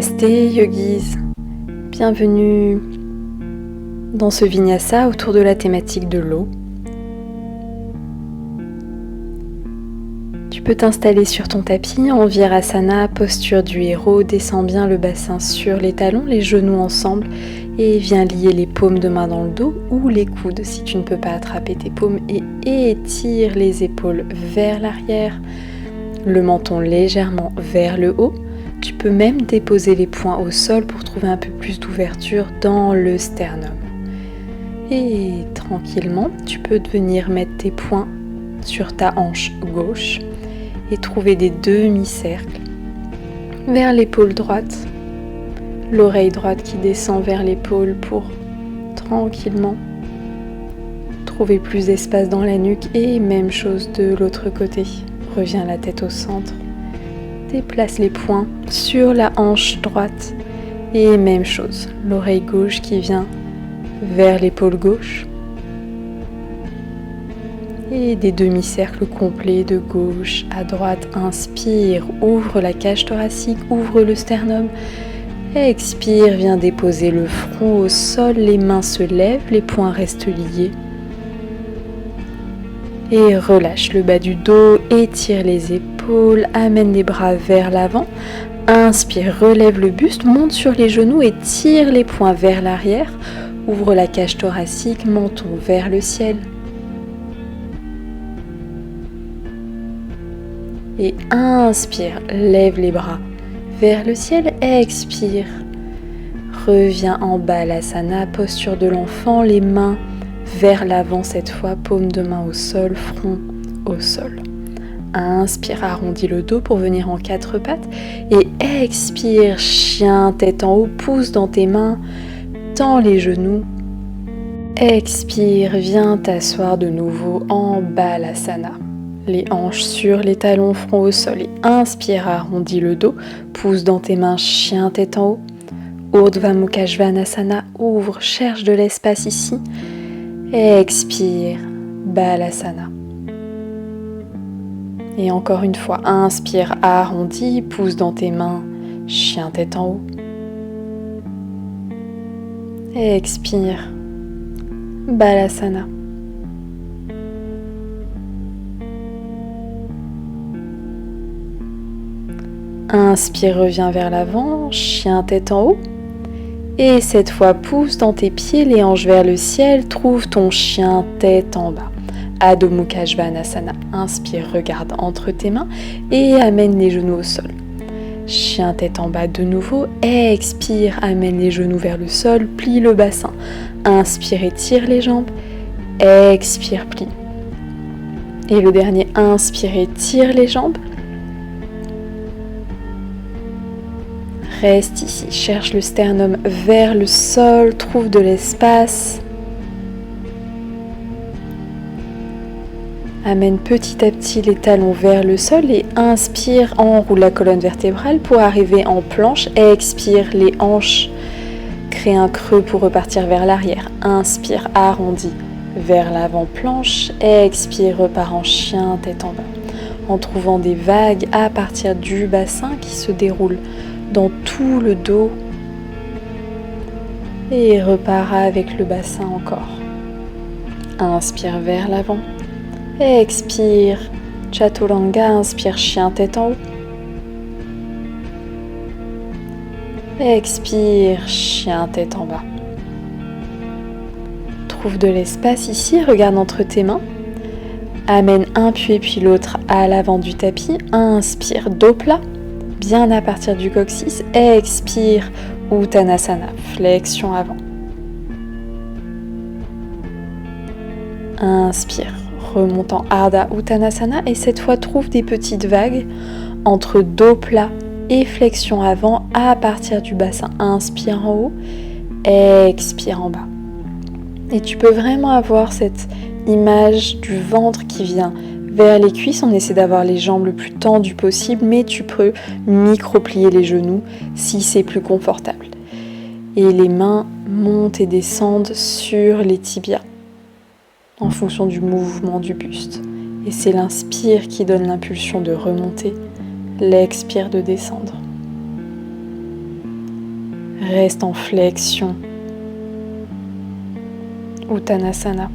Namasté Yogis, bienvenue dans ce Vinyasa autour de la thématique de l'eau. Tu peux t'installer sur ton tapis en Virasana, posture du héros, descends bien le bassin sur les talons, les genoux ensemble et viens lier les paumes de main dans le dos ou les coudes si tu ne peux pas attraper tes paumes et étire les épaules vers l'arrière, le menton légèrement vers le haut. Tu peux même déposer les poings au sol pour trouver un peu plus d'ouverture dans le sternum. Et tranquillement, tu peux venir mettre tes poings sur ta hanche gauche et trouver des demi-cercles vers l'épaule droite, l'oreille droite qui descend vers l'épaule pour tranquillement trouver plus d'espace dans la nuque et même chose de l'autre côté. Reviens la tête au centre. Déplace les poings sur la hanche droite et même chose, l'oreille gauche qui vient vers l'épaule gauche et des demi-cercles complets de gauche à droite. Inspire, ouvre la cage thoracique, ouvre le sternum. Expire, viens déposer le front au sol, les mains se lèvent, les poings restent liés. Et relâche le bas du dos, étire les épaules, amène les bras vers l'avant. Inspire, relève le buste, monte sur les genoux et tire les poings vers l'arrière. Ouvre la cage thoracique, menton vers le ciel. Et inspire, lève les bras vers le ciel, expire. Reviens en Balasana, posture de l'enfant, les mains vers l'avant cette fois, paume de main au sol, front au sol. Inspire, arrondis le dos pour venir en quatre pattes et expire, chien, tête en haut, pousse dans tes mains, tends les genoux. Expire, viens t'asseoir de nouveau en Balasana. Les hanches sur les talons, front au sol et inspire, arrondis le dos, pousse dans tes mains, chien, tête en haut. Urdhva Mukha Svanasana, ouvre, cherche de l'espace ici. Expire, Balasana. Et encore une fois, inspire, arrondi, pousse dans tes mains, chien tête en haut. Expire, Balasana. Inspire, reviens vers l'avant, chien tête en haut. Et cette fois, pousse dans tes pieds, les hanches vers le ciel, trouve ton chien tête en bas. Adho Mukha Svanasana, inspire, regarde entre tes mains et amène les genoux au sol. Chien tête en bas de nouveau, expire, amène les genoux vers le sol, plie le bassin. Inspire, étire les jambes, expire, plie. Et le dernier, inspire, étire les jambes. Reste ici, cherche le sternum vers le sol, trouve de l'espace. Amène petit à petit les talons vers le sol et inspire, enroule la colonne vertébrale pour arriver en planche. Expire, les hanches, crée un creux pour repartir vers l'arrière. Inspire, arrondi vers l'avant, planche. Expire, repart en chien, tête en bas. En trouvant des vagues à partir du bassin qui se déroulent dans tout le dos et repars avec le bassin encore. Inspire vers l'avant, expire Chaturanga, inspire chien tête en haut, expire chien tête en bas. Trouve de l'espace ici, regarde entre tes mains, amène un pied puis l'autre à l'avant du tapis, inspire dos plat, bien à partir du coccyx, expire Uttanasana, flexion avant. Inspire, remonte en Ardha Uttanasana et cette fois trouve des petites vagues entre dos plat et flexion avant à partir du bassin. Inspire en haut, expire en bas. Et tu peux vraiment avoir cette image du ventre qui vient vers les cuisses, on essaie d'avoir les jambes le plus tendues possible, mais tu peux micro-plier les genoux si c'est plus confortable. Et les mains montent et descendent sur les tibias en fonction du mouvement du buste. Et c'est l'inspire qui donne l'impulsion de remonter, l'expire de descendre. Reste en flexion. Uttanasana.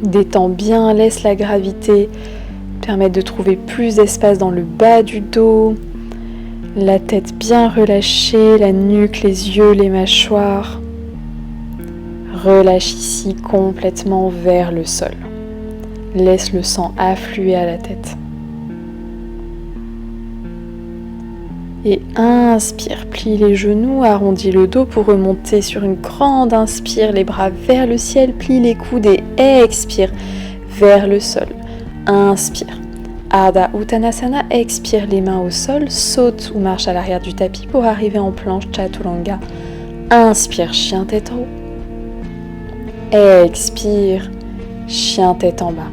Détends bien, laisse la gravité permettre de trouver plus d'espace dans le bas du dos. La tête bien relâchée, la nuque, les yeux, les mâchoires. Relâche ici complètement vers le sol. Laisse le sang affluer à la tête. Et inspire, plie les genoux, arrondis le dos pour remonter sur une grande inspire, les bras vers le ciel, plie les coudes et expire vers le sol. Inspire. Ardha Uttanasana, expire les mains au sol, saute ou marche à l'arrière du tapis pour arriver en planche Chaturanga. Inspire, chien tête en haut. Expire, chien tête en bas.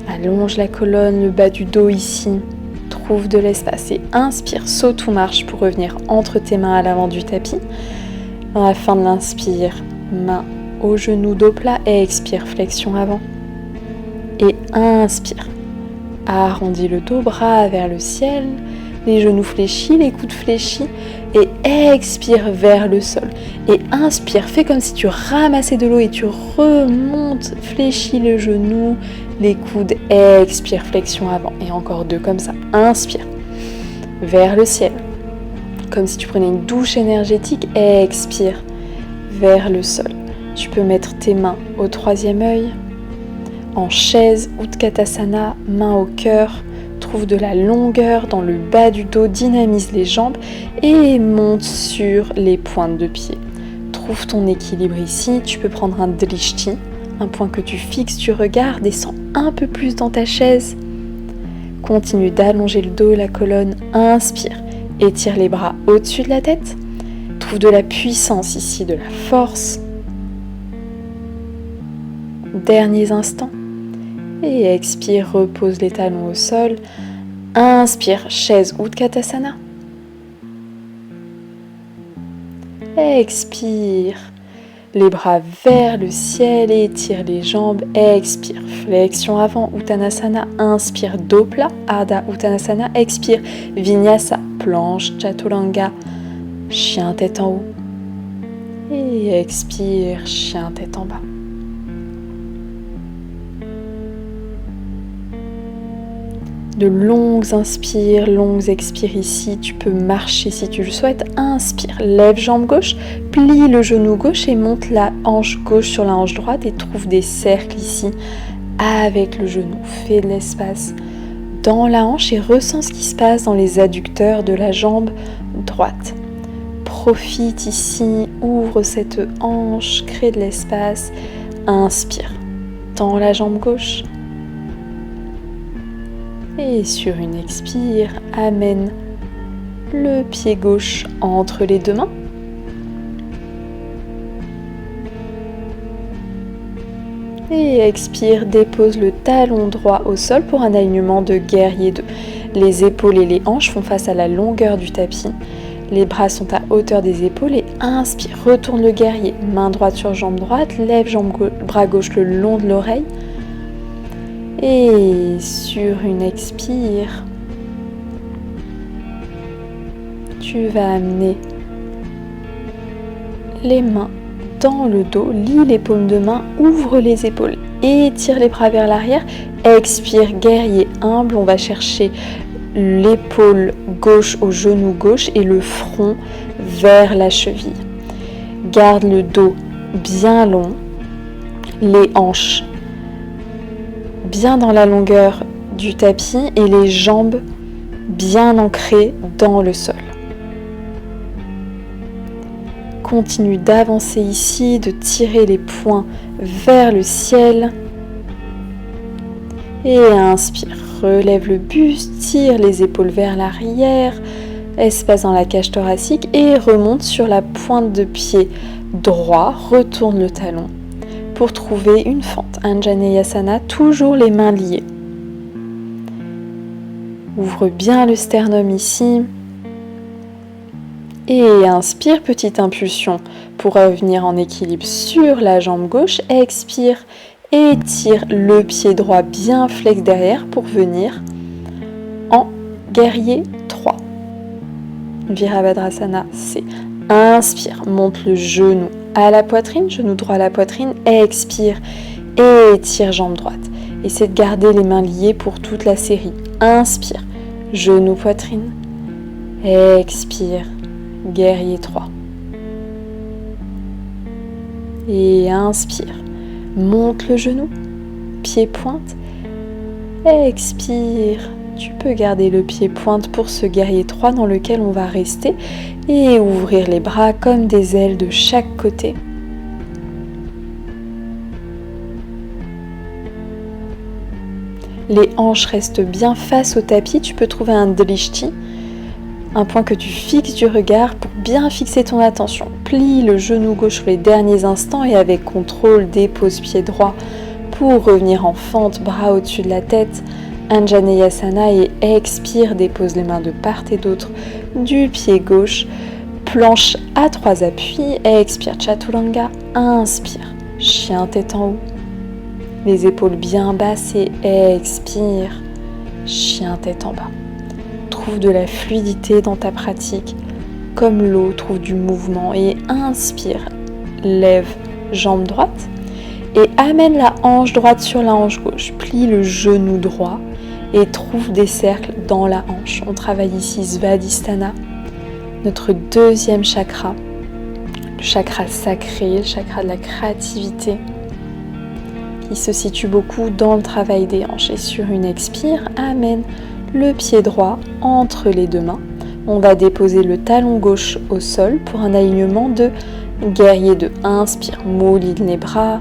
Allonge la colonne, le bas du dos ici. Trouve de l'espace et inspire, saute ou marche pour revenir entre tes mains à l'avant du tapis. À la fin de l'inspire, main au genou, dos plat, expire, flexion avant. Et inspire, arrondis le dos, bras vers le ciel, les genoux fléchis, les coudes fléchis et expire vers le sol. Et inspire, fais comme si tu ramassais de l'eau et tu remontes, fléchis le genou, les coudes, expire, flexion avant. Et encore deux comme ça, inspire, vers le ciel, comme si tu prenais une douche énergétique, expire, vers le sol. Tu peux mettre tes mains au troisième œil, en chaise, Utkatasana, main au cœur, trouve de la longueur dans le bas du dos, dynamise les jambes et monte sur les pointes de pied. Trouve ton équilibre ici, tu peux prendre un drishti, un point que tu fixes du regard, descends un peu plus dans ta chaise. Continue d'allonger le dos et la colonne, inspire, étire les bras au-dessus de la tête. Trouve de la puissance ici, de la force. Derniers instants. Et expire, repose les talons au sol. Inspire, chaise Utkatasana. Expire, les bras vers le ciel, étire les jambes. Expire, flexion avant, Uttanasana. Inspire, dos plat, Ardha Uttanasana. Expire, Vinyasa, planche Chaturanga, chien tête en haut. Et expire, chien tête en bas. De longues inspires, longues expires ici. Tu peux marcher si tu le souhaites. Inspire, lève jambe gauche, plie le genou gauche et monte la hanche gauche sur la hanche droite et trouve des cercles ici avec le genou. Fais de l'espace dans la hanche et ressens ce qui se passe dans les adducteurs de la jambe droite. Profite ici, ouvre cette hanche, crée de l'espace. Inspire, tends la jambe gauche. Et sur une expire, amène le pied gauche entre les deux mains. Et expire, dépose le talon droit au sol pour un alignement de guerrier 2. Les épaules et les hanches font face à la longueur du tapis. Les bras sont à hauteur des épaules et inspire, retourne le guerrier. Main droite sur jambe droite, lève bras gauche le long de l'oreille. Et sur une expire, tu vas amener les mains dans le dos, lie les paumes de main, ouvre les épaules, étire les bras vers l'arrière. Expire, guerrier humble, on va chercher l'épaule gauche au genou gauche et le front vers la cheville. Garde le dos bien long, les hanches bien dans la longueur du tapis et les jambes bien ancrées dans le sol. Continue d'avancer ici, de tirer les poings vers le ciel. Et inspire, relève le buste, tire les épaules vers l'arrière, espace dans la cage thoracique et remonte sur la pointe de pied droit, retourne le talon pour trouver une fente. Anjaneyasana, toujours les mains liées. Ouvre bien le sternum ici. Et inspire, petite impulsion pour revenir en équilibre sur la jambe gauche. Expire, étire le pied droit bien flex derrière pour venir en Guerrier 3. Virabhadrasana, c'est inspire, monte le genou à la poitrine, genou droit à la poitrine, expire, étire jambe droite. Essaie de garder les mains liées pour toute la série. Inspire, genou poitrine, expire, guerrier 3. Et inspire, monte le genou, pied pointe, expire. Tu peux garder le pied pointe pour ce guerrier 3 dans lequel on va rester et ouvrir les bras comme des ailes de chaque côté. Les hanches restent bien face au tapis. Tu peux trouver un drishti, un point que tu fixes du regard pour bien fixer ton attention. Plie le genou gauche sur les derniers instants et avec contrôle dépose pied droit pour revenir en fente, bras au-dessus de la tête. Anjaneyasana et expire, dépose les mains de part et d'autre du pied gauche, planche à 3 appuis, expire Chaturanga, inspire, chien tête en haut, les épaules bien basses et expire, chien tête en bas. Trouve de la fluidité dans ta pratique, comme l'eau trouve du mouvement et inspire, lève jambe droite et amène la hanche droite sur la hanche gauche, plie le genou droit et trouve des cercles dans la hanche. On travaille ici Svadhisthana, notre deuxième chakra, le chakra sacré, le chakra de la créativité, qui se situe beaucoup dans le travail des hanches. Et sur une expire, amène le pied droit entre les deux mains. On va déposer le talon gauche au sol pour un alignement de guerrier 2. Inspire, mouline les bras,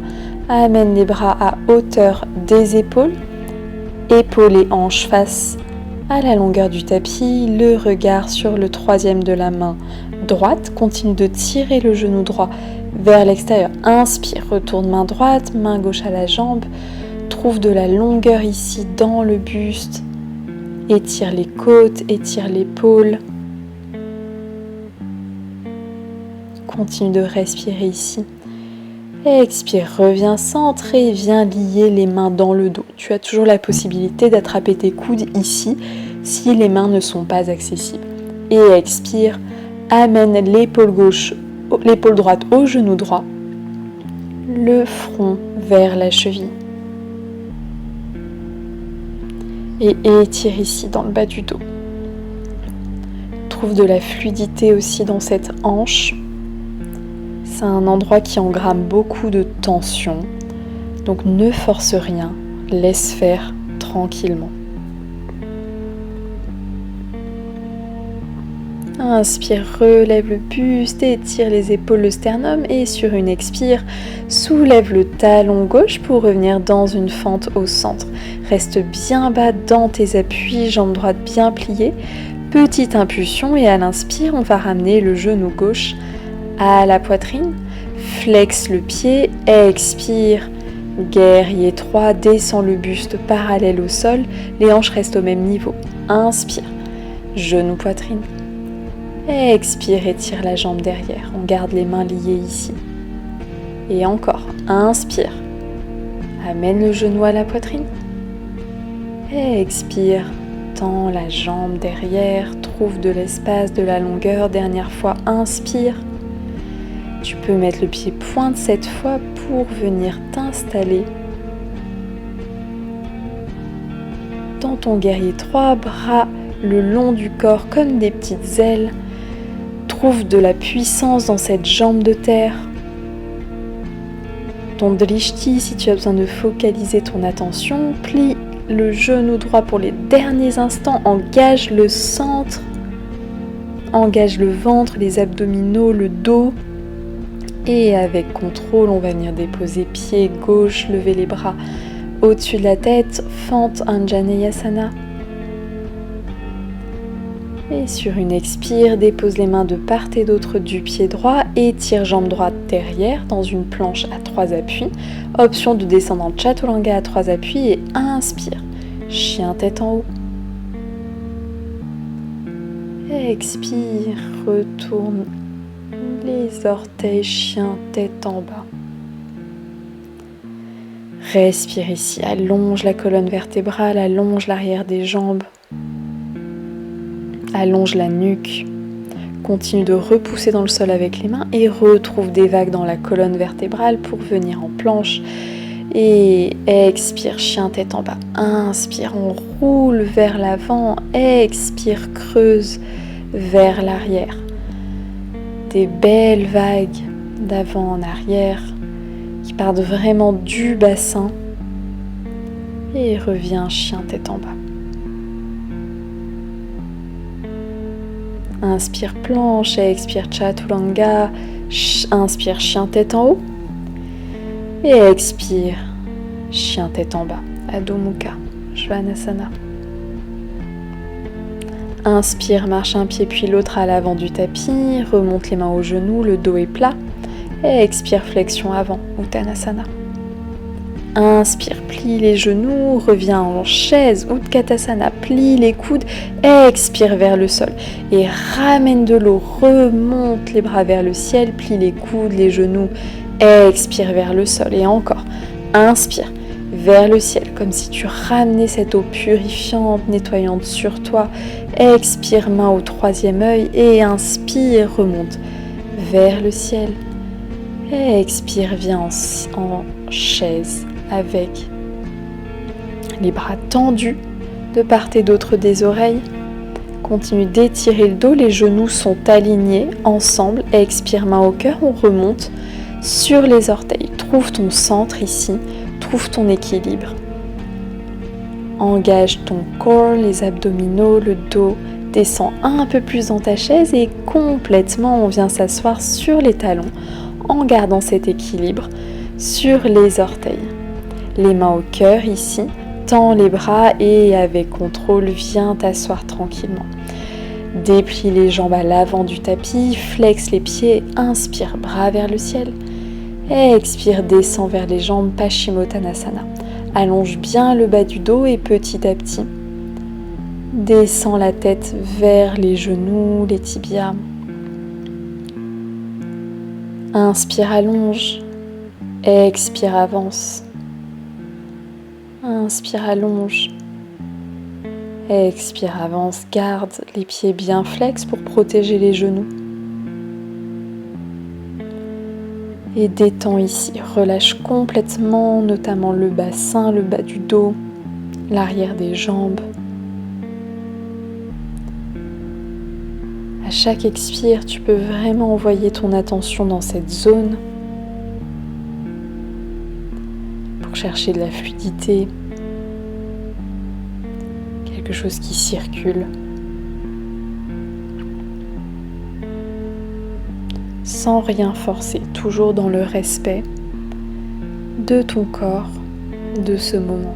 amène les bras à hauteur des épaules. Épaules et hanches face à la longueur du tapis, le regard sur le troisième de la main droite. Continue de tirer le genou droit vers l'extérieur. Inspire, retourne main droite, main gauche à la jambe. Trouve de la longueur ici dans le buste. Étire les côtes, étire l'épaule. Continue de respirer ici. Expire, reviens centré, viens lier les mains dans le dos. Tu as toujours la possibilité d'attraper tes coudes ici si les mains ne sont pas accessibles. Et expire, amène l'épaule droite au genou droit, le front vers la cheville. Et étire ici dans le bas du dos. Trouve de la fluidité aussi dans cette hanche. C'est un endroit qui engramme beaucoup de tension, donc ne force rien, laisse faire tranquillement. Inspire, relève le buste, étire les épaules, le sternum et sur une expire, soulève le talon gauche pour revenir dans une fente au centre. Reste bien bas dans tes appuis, jambe droite bien pliée. Petite impulsion et à l'inspire, on va ramener le genou gauche à la poitrine, flexe le pied, expire, guerrier 3, descend le buste parallèle au sol, les hanches restent au même niveau. Inspire, genou poitrine, expire, étire la jambe derrière, on garde les mains liées ici. Et encore, inspire, amène le genou à la poitrine, expire, tends la jambe derrière, trouve de l'espace, de la longueur, dernière fois, inspire. Tu peux mettre le pied pointe cette fois pour venir t'installer dans ton guerrier 3, bras le long du corps comme des petites ailes. Trouve de la puissance dans cette jambe de terre. Ton drishti, si tu as besoin de focaliser ton attention, plie le genou droit pour les derniers instants, engage le centre, engage le ventre, les abdominaux, le dos. Et avec contrôle, on va venir déposer pied gauche, lever les bras au-dessus de la tête, fente Anjaneyasana. Et sur une expire, dépose les mains de part et d'autre du pied droit, étire jambe droite derrière dans une planche à 3 appuis. Option de descendre en Chaturanga à 3 appuis et inspire, chien tête en haut. Expire, retourne les orteils, chien, tête en bas. Respire ici, allonge la colonne vertébrale, allonge l'arrière des jambes. Allonge la nuque. Continue de repousser dans le sol avec les mains et retrouve des vagues dans la colonne vertébrale pour venir en planche. Et expire, chien tête en bas. Inspire, on roule vers l'avant. Expire, creuse vers l'arrière. Des belles vagues d'avant en arrière qui partent vraiment du bassin. Et reviens, chien tête en bas. Inspire, planche. Expire, chaturanga. Inspire, chien tête en haut. Et expire, chien tête en bas, Adho Mukha, Svanasana. Inspire, marche un pied puis l'autre à l'avant du tapis, remonte les mains aux genoux, le dos est plat. Et expire, flexion avant, Uttanasana. Inspire, plie les genoux, reviens en chaise, Utkatasana, plie les coudes, expire vers le sol. Et ramène de l'eau, remonte les bras vers le ciel, plie les coudes, les genoux, expire vers le sol et encore, inspire vers le ciel comme si tu ramenais cette eau purifiante, nettoyante sur toi. Expire, main au troisième œil et inspire, remonte vers le ciel. Expire, viens en chaise avec les bras tendus de part et d'autre des oreilles. Continue d'étirer le dos, les genoux sont alignés ensemble. Expire, main au cœur, on remonte sur les orteils. Trouve ton centre ici, trouve ton équilibre. Engage ton corps, les abdominaux, le dos. Descends un peu plus dans ta chaise et complètement on vient s'asseoir sur les talons en gardant cet équilibre sur les orteils. Les mains au cœur ici, tends les bras et avec contrôle viens t'asseoir tranquillement. Déplie les jambes à l'avant du tapis, flexe les pieds, inspire, bras vers le ciel. Expire, descends vers les jambes, Paschimottanasana. Allonge bien le bas du dos et petit à petit, descends la tête vers les genoux, les tibias. Inspire, allonge. Expire, avance. Inspire, allonge. Expire, avance. Garde les pieds bien flex pour protéger les genoux. Et détends ici, relâche complètement, notamment le bassin, le bas du dos, l'arrière des jambes. À chaque expire, tu peux vraiment envoyer ton attention dans cette zone pour chercher de la fluidité, quelque chose qui circule. Sans rien forcer, toujours dans le respect de ton corps, de ce moment.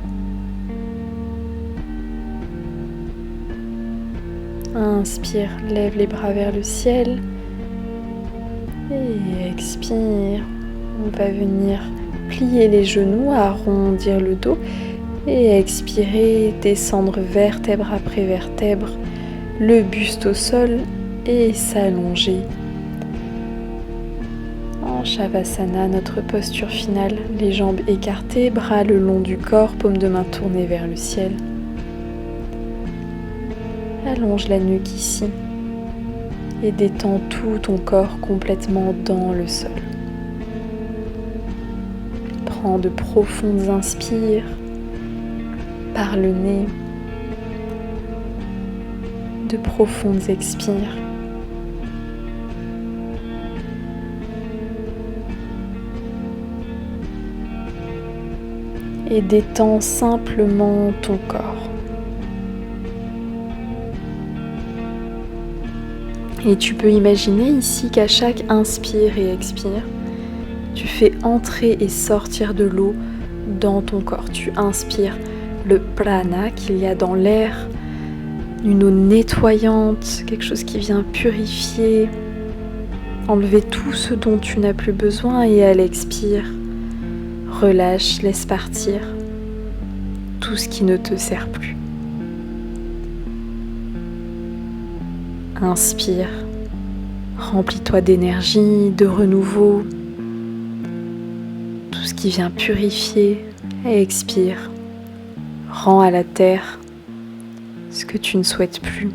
Inspire, lève les bras vers le ciel et expire. On va venir plier les genoux, arrondir le dos et expirer, descendre vertèbre après vertèbre, le buste au sol et s'allonger. En Shavasana, notre posture finale, les jambes écartées, bras le long du corps, paume de main tournée vers le ciel. Allonge la nuque ici et détends tout ton corps complètement dans le sol. Prends de profondes inspires par le nez, de profondes expires. Et détends simplement ton corps. Et tu peux imaginer ici qu'à chaque inspire et expire, tu fais entrer et sortir de l'eau dans ton corps. Tu inspires le prana qu'il y a dans l'air, une eau nettoyante, quelque chose qui vient purifier, enlever tout ce dont tu n'as plus besoin et à l'expire, relâche, laisse partir tout ce qui ne te sert plus. Inspire, remplis-toi d'énergie, de renouveau, tout ce qui vient purifier, et expire, rends à la terre ce que tu ne souhaites plus.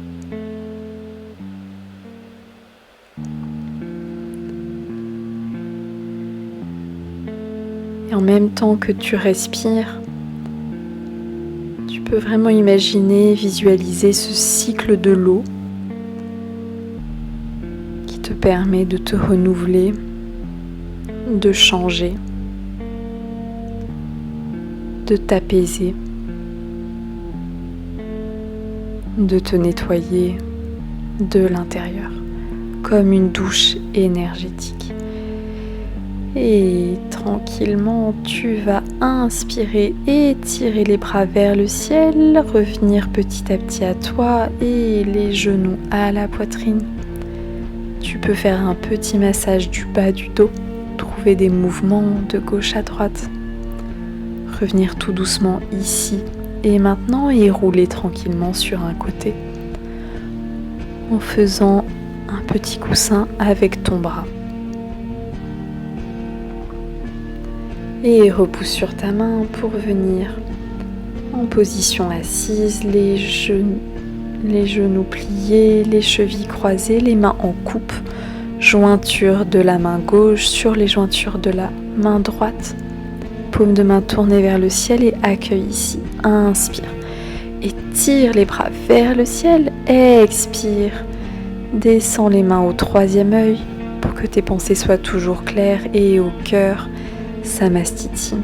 Et en même temps que tu respires, tu peux vraiment imaginer, visualiser ce cycle de l'eau qui te permet de te renouveler, de changer, de t'apaiser, de te nettoyer de l'intérieur, comme une douche énergétique. Et tranquillement, tu vas inspirer, étirer les bras vers le ciel, revenir petit à petit à toi et les genoux à la poitrine. Tu peux faire un petit massage du bas du dos, trouver des mouvements de gauche à droite. Revenir tout doucement ici et maintenant et rouler tranquillement sur un côté en faisant un petit coussin avec ton bras. Et repousse sur ta main pour venir en position assise, les genoux pliés, les chevilles croisées, les mains en coupe, jointure de la main gauche sur les jointures de la main droite. Paume de main tournée vers le ciel et accueille ici. Inspire. Étire les bras vers le ciel. Expire. Descends les mains au troisième œil pour que tes pensées soient toujours claires et au cœur, Samastiti.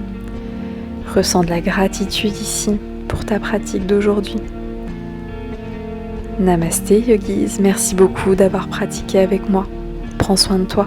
Ressens de la gratitude ici pour ta pratique d'aujourd'hui. Namasté Yogis, merci beaucoup d'avoir pratiqué avec moi. Prends soin de toi.